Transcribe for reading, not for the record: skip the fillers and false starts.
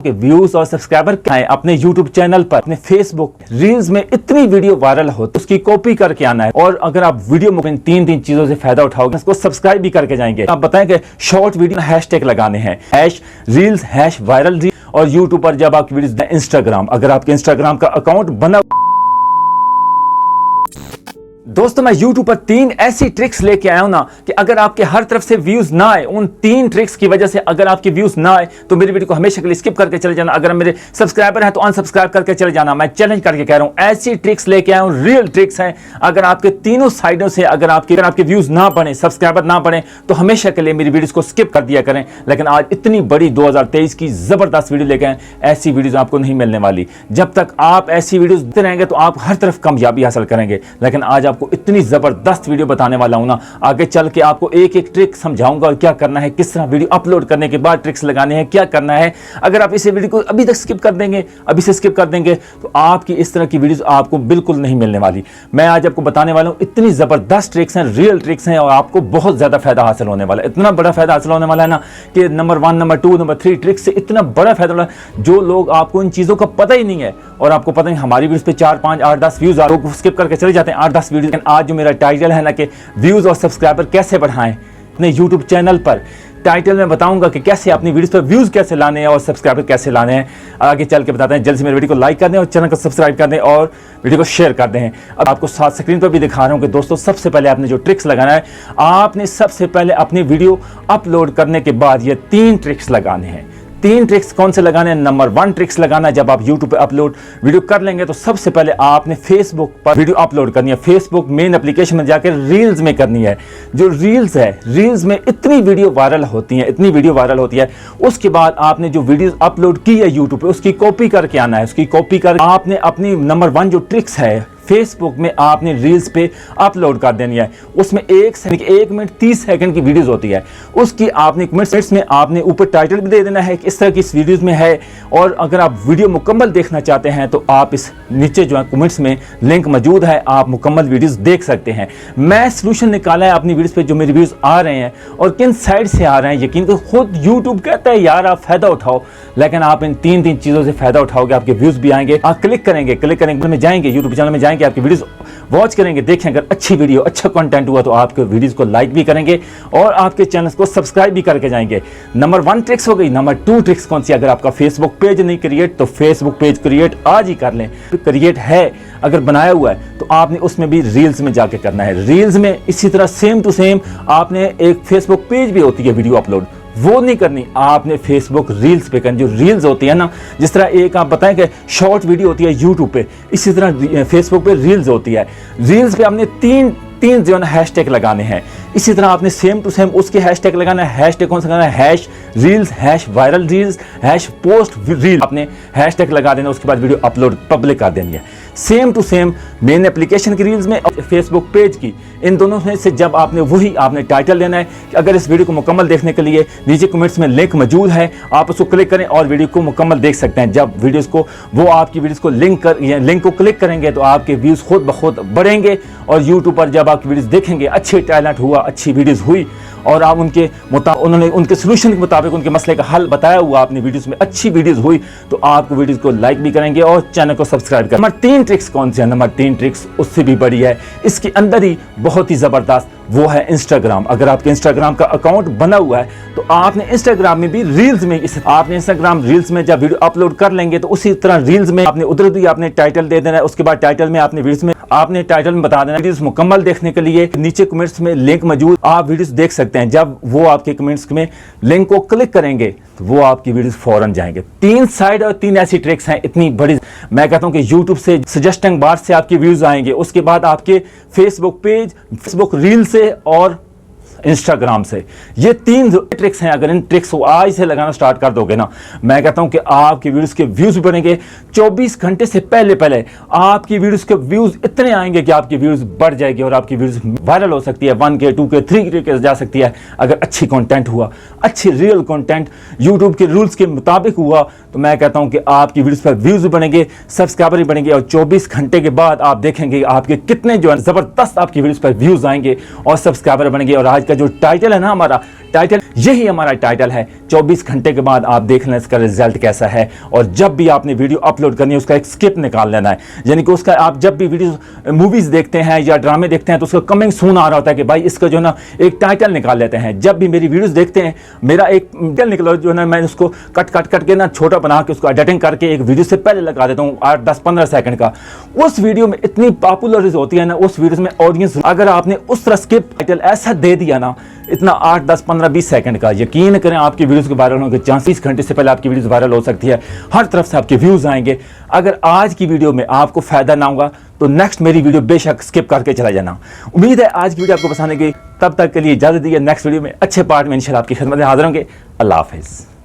के व्यूज और सब्सक्राइबर क्या है अपने YouTube चैनल पर, अपने Facebook रील्स में इतनी वीडियो वायरल हो तो उसकी कॉपी करके आना है। और अगर आप वीडियो में तीन चीजों से फायदा उठाओगे, इसको सब्सक्राइब भी करके जाएंगे। आप बताएं कि शॉर्ट वीडियो में हैशटैग लगाने हैं, hash reels, hash viral reel. और YouTube पर जब आपकी वीडियो, इंस्टाग्राम, अगर आपके इंस्टाग्राम का अकाउंट बना, दोस्तों मैं YouTube पर 3 ऐसी ट्रिक्स लेके आया हूं ना कि अगर आपके हर तरफ से व्यूज ना आए, उन 3 ट्रिक्स की वजह से अगर आपके व्यूज ना आए तो मेरी वीडियो को हमेशा के लिए स्किप करके चले जाना। अगर मेरे सब्सक्राइबर हैं तो अनसब्सक्राइब करके चले जाना। मैं चैलेंज करके कह रहा हूं, ऐसी ट्रिक्स लेके आया हूं, रियल ट्रिक्स हैं। अगर आपके तीनों साइडों से अगर आपके व्यूज ना बढ़े, सब्सक्राइबर ना बढ़े तो हमेशा के लिए मेरी वीडियो को स्किप कर दिया करें। लेकिन आज इतनी बड़ी 2023 की जबरदस्त वीडियो लेके आए, ऐसी वीडियोज आपको नहीं मिलने वाली। जब तक आप ऐसी वीडियोज देखते रहेंगे तो आप हर तरफ कामयाबी हासिल करेंगे। लेकिन आज आपको इतनी जबरदस्त वीडियो बताने वाला हूं ना, आगे चल के आपको एक एक ट्रिक समझाऊंगा और क्या करना है, किस तरह वीडियो अपलोड करने के बाद ट्रिक्स लगाने हैं, क्या करना है। अगर आप इस वीडियो को अभी तक स्किप कर देंगे, अभी से स्किप कर देंगे तो आपकी इस तरह की वीडियोस आपको बिल्कुल नहीं मिलने वाली। मैं आज आपको बताने वाला हूं, इतनी जबरदस्त ट्रिक्स हैं, रियल ट्रिक्स हैं और आपको बहुत ज्यादा फायदा हासिल होने वाला है। इतना बड़ा फायदा हासिल होने वाला है ना कि नंबर 1, नंबर 2, नंबर 3 ट्रिक्स से इतना बड़ा फायदा होगा जो लोग, आपको इन चीजों का पता ही नहीं है और आपको पता नहीं हमारी वीडियोस पे 4, 5, 8, 10 व्यूज, लोग स्किप करके चले जाते हैं 8, 10 वीडियो। लेकिन आज जो मेरा टाइटल है ना कि व्यूज और सब्सक्राइबर कैसे बढ़ाएं अपने YouTube चैनल पर, टाइटल में बताऊंगा कि कैसे अपनी वीडियोस पर व्यूज कैसे लाने हैं और सब्सक्राइबर कैसे लाने हैं। आगे चल के बताते हैं। जल्द से मेरे वीडियो को लाइक कर दें और चैनल को सब्सक्राइब कर दें और वीडियो को शेयर कर दें। अब आपको साथ स्क्रीन पर भी दिखा रहा हूं कि दोस्तों सबसे पहले आपने जो ट्रिक्स लगाना है, आपने सबसे पहले अपनी वीडियो अपलोड करने के बाद ये 3 ट्रिक्स लगाने हैं। 3 ट्रिक्स कौन से लगाने हैं? नंबर 1 ट्रिक्स लगाना है, जब आप YouTube पे अपलोड वीडियो कर लेंगे तो सबसे पहले आपने Facebook पर वीडियो अपलोड करनी है। Facebook मेन एप्लीकेशन में जाकर रील्स में करनी है। जो रील्स है, रील्स में इतनी वीडियो वायरल होती है, इतनी वीडियो वायरल होती है। उसके बाद आपने जो वीडियो अपलोड की है YouTube पे, उसकी कॉपी करके आना है। उसकी कॉपी कर आपने अपनी नंबर 1 जो ट्रिक्स है फेसबुक में आपने रील्स पे अपलोड कर देनी है। उसमें 1 मिनट 30 सेकंड की वीडियोस होती है, उसकी आपने कमेंट्स में आपने ऊपर टाइटल भी दे देना है कि इस तरह की इस वीडियोस में है। और अगर आप वीडियो मुकम्मल देखना चाहते हैं तो आप इस नीचे जो है कमेंट्स में लिंक मौजूद है, आप मुकम्मल वीडियोस देख सकते हैं। मैं सलूशन निकाला है अपनी वीडियोस पे जो मेरे व्यूज आ रहे हैं और किन साइड से आ रहे हैं। यकीन करो खुद यूट्यूब कहता है यार आप फायदा उठाओ, लेकिन आप इन 3 चीजों से फायदा उठाओगे, आपके व्यूज भी आएंगे। आप क्लिक करेंगे में जाएंगे, यूट्यूब चैनल में जाएंगे, आपकी वीडियोस वॉच करेंगे, देखें अगर अच्छी वीडियो, अच्छा कंटेंट हुआ तो आपके वीडियोस को लाइक भी करेंगे और आपके चैनल को सब्सक्राइब भी करके जाएंगे। नंबर 1 ट्रिक्स हो गई। नंबर 2 ट्रिक्स कौन सी? अगर आपका फेसबुक पेज नहीं क्रिएट तो फेसबुक पेज क्रिएट आज ही कर लें। क्रिएट है अगर बनाया हुआ है तो आपने उसमें भी रील्स में जाके करना है। रील्स में इसी तरह सेम टू सेम आपने एक फेसबुक पेज भी होती है वीडियो अपलोड, वो नहीं करनी, आपने फेसबुक रील्स पे करनी। जो रील्स होती है ना, जिस तरह एक आप बताएं कि शॉर्ट वीडियो होती है यूट्यूब पे, इसी तरह फेसबुक पे रील्स होती है। रील्स पे आपने तीन जो है हैशटैग लगाने हैं। इसी तरह आपने सेम टू सेम उसके हैशटैग लगाना है। हैशटैग कौन सा लगाना है? Hash reels, hash viral reels, hash post reel. आपने हैशटैग लगा देना, उसके बाद वीडियो अपलोड पब्लिक कर देनी है। Same to same main application की रील्स में और फेसबुक पेज की, इन दोनों में से जब आपने टाइटल देना है कि अगर इस वीडियो को मुकम्मल देखने के लिए नीचे कमेंट्स में लिंक मौजूद है, आप उसको क्लिक करें और वीडियो को मुकम्मल देख सकते हैं। जब वीडियोस को वो आपकी वीडियोस को लिंक को क्लिक करेंगे तो आपके व्यूज खुद ब खुद बढ़ेंगे और यूट्यूब पर जब आपकी वीडियोस देखेंगे, अच्छे टैलेंट हुआ, अच्छी वीडियोस हुई और आप उन्होंने उनके सोल्यूशन के मुताबिक उनके मसले का हल बताया हुआ अपनी वीडियोस में, अच्छी वीडियोस हुई तो आपको वीडियोस को लाइक भी करेंगे और चैनल को सब्सक्राइब करेंगे। नंबर 3 ट्रिक्स कौन सी है? नंबर 3 ट्रिक्स उससे भी बड़ी है, इसके अंदर ही बहुत ही जबरदस्त, वो है इंस्टाग्राम। अगर आपके इंस्टाग्राम का अकाउंट बना हुआ है तो आपने इंस्टाग्राम में भी रील्स में आपने इंस्टाग्राम रील्स में जब वीडियो अपलोड कर लेंगे तो उसी तरह रील्स में आपने उधर भी आपने टाइटल दे देना है। उसके बाद टाइटल में आपने वीडियोस में आपने टाइटल में बता देना वीडियोस मुकम्मल देखने के लिए नीचे कमेंट्स में लिंक मौजूद, आप वीडियोस देख सकते हैं। जब वो आपके कमेंट्स में लिंक को क्लिक करेंगे तो वो आपकी वीडियोस फौरन जाएंगे। 3 साइड और 3 ऐसी ट्रिक्स हैं इतनी बड़ी। मैं कहता हूं कि YouTube से सजेस्टिंग बार से आपके व्यूज आएंगे, उसके बाद आपके फेसबुक पेज, फेसबुक रील से और इंस्टाग्राम से। ये 3 ट्रिक्स हैं। अगर इन ट्रिक्स को आज से लगाना स्टार्ट कर दोगे ना, मैं कहता हूं कि आपकी वीडियोस के व्यूज भी बढ़ेंगे। 24 घंटे से पहले आपकी वीडियोस के व्यूज इतने आएंगे कि आपकी व्यूज बढ़ जाएगी और आपकी वीडियोस वायरल हो सकती है, 1K 2K 3K जा सकती है। अगर अच्छी कंटेंट हुआ, अच्छी रियल कंटेंट यूट्यूब के रूल्स के मुताबिक हुआ तो मैं कहता हूं कि आपकी वीडियोस पर व्यूज भी बढ़ेंगे, सब्सक्राइबर भी बढ़ेंगे और 24 घंटे के बाद आप देखेंगे आपके कितने जो है जबरदस्त आपकी वीडियोस पर व्यूज आएंगे और सब्सक्राइबर बढ़ेंगे। और आज का जो टाइटल है ना हमारा, टाइटल, यही हमारा टाइटल है। 24 घंटे के बाद आप देख लें इसका रिजल्ट कैसा है। और जब भी आपने वीडियो अपलोड करनी है उसका एक स्किप निकाल लेना है, यानी कि उसका आप जब भी वीडियो मूवीज देखते हैं या ड्रामे देखते हैं तो उसका कमिंग सून आ रहा होता है कि भाई इसका जो ना एक टाइटल निकाल लेते हैं। जब भी मेरी वीडियोस देखते हैं मेरा एक टाइटल निकला जो ना मैं उसको कट के ना छोटा बना के उसको एडिटिंग करके एक वीडियो से पहले लगा देता हूँ 8, 10, 15 सेकंड का। उस वीडियो में इतनी पॉपुलर होती है ना, उस वीडियो में ऑडियंस, अगर आपने उस तरह स्किप टाइटल ऐसा दे दिया ना इतना 8, 10, 15, 20 सेकंड का, यकीन करें आपकी वीडियोस के वायरल होने के चांस 20 घंटे से पहले आपकी वीडियोस वायरल हो सकती है। हर तरफ से आपके व्यूज आएंगे। अगर आज की वीडियो में आपको फायदा ना होगा तो नेक्स्ट मेरी वीडियो बेशक स्किप करके चला जाना। उम्मीद है आज की वीडियो आपको पसंद आएगी। तब तक के लिए इजाजत दीजिए, नेक्स्ट वीडियो में अच्छे पार्ट में इंशाल्लाह आपकी खिदमत में हाजिर होंगे। अल्लाह हाफिज़।